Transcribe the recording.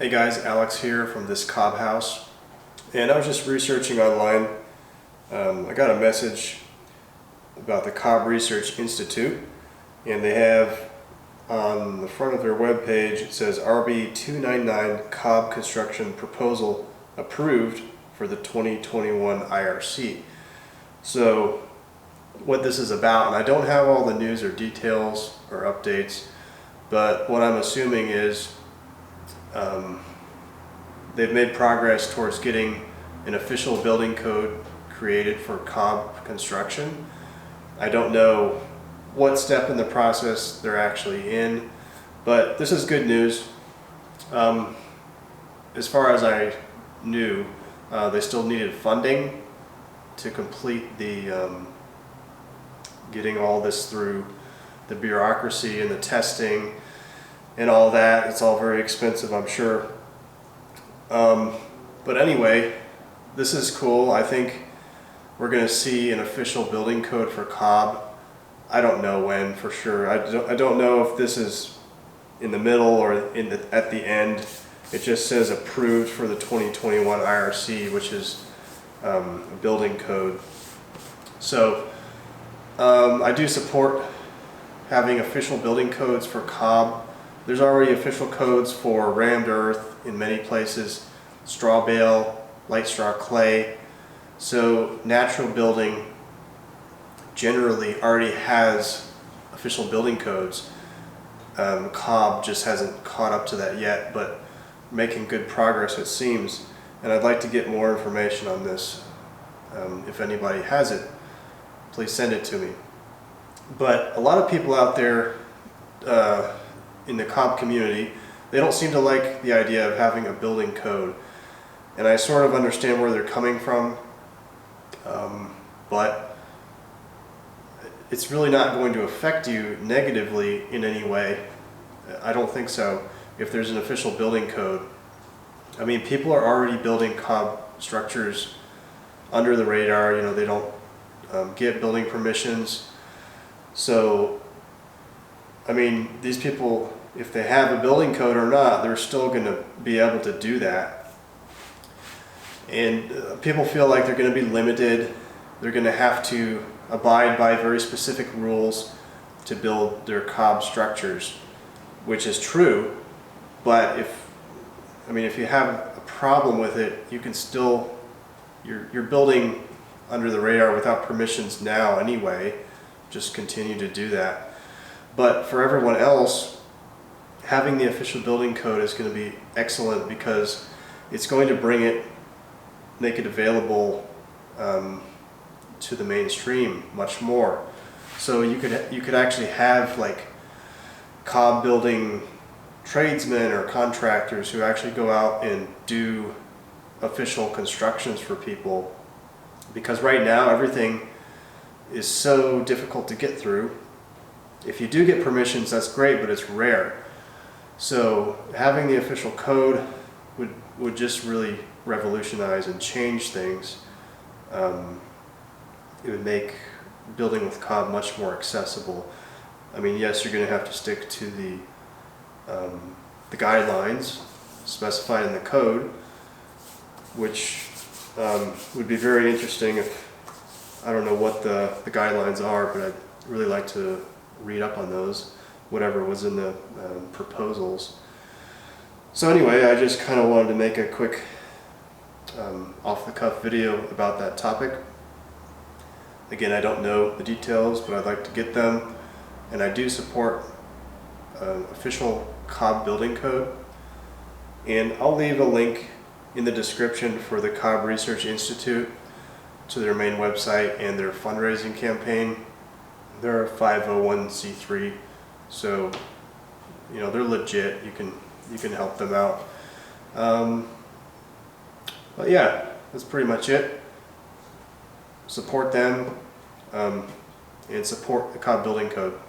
Hey guys, Alex here from This Cob House, and I was just researching online. I got a message about the Cob Research Institute, and they have on the front of their webpage, it says RB 299 Cob Construction Proposal Approved for the 2021 IRC. So what this is about, and I don't have all the news or details or updates, but what I'm assuming is they've made progress towards getting an official building code created for cob construction. I don't know what step in the process they're actually in, but this is good news. As far as I knew, they still needed funding to complete the getting all this through the bureaucracy and the testing and all that. It's all very expensive, I'm sure. But anyway, this is cool. I think we're going to see an official building code for cob. I don't know when for sure. I don't know if this is in the middle or at the end. It just says approved for the 2021 IRC, which is a building code. So I do support having official building codes for cob. There's already official codes for rammed earth in many places, straw bale, light straw clay. So natural building generally already has official building codes. Cob just hasn't caught up to that yet, but making good progress it seems. And I'd like to get more information on this. If anybody has it, please send it to me. But a lot of people out there in the cob community, they don't seem to like the idea of having a building code. And I sort of understand where they're coming from, but it's really not going to affect you negatively in any way. I don't think so, if there's an official building code. I mean, people are already building cob structures under the radar. You know, they don't get building permissions. So, I mean, these people, if they have a building code or not, they're still going to be able to do that. And people feel like they're going to be limited. They're going to have to abide by very specific rules to build their cob structures, which is true. But if you have a problem with it, you can still, you're building under the radar without permissions now anyway. Just continue to do that. But for everyone else, having the official building code is going to be excellent because it's going to make it available to the mainstream much more. So you could actually have like cob building tradesmen or contractors who actually go out and do official constructions for people, because right now everything is so difficult to get through. If you do get permissions, that's great, but it's rare. So having the official code would just really revolutionize and change things. It would make building with cob much more accessible. I mean, yes, you're going to have to stick to the guidelines specified in the code, which would be very interesting. If I don't know what the guidelines are, but I'd really like to read up on those, whatever was in the proposals. So anyway, I just kind of wanted to make a quick off-the-cuff video about that topic. Again, I don't know the details, but I'd like to get them, and I do support an official cob building code. And I'll leave a link in the description for the Cob Research Institute to their main website and their fundraising campaign. They're a 501c3, so you know they're legit. You can help them out. But yeah, that's pretty much it. Support them and support the cob building code.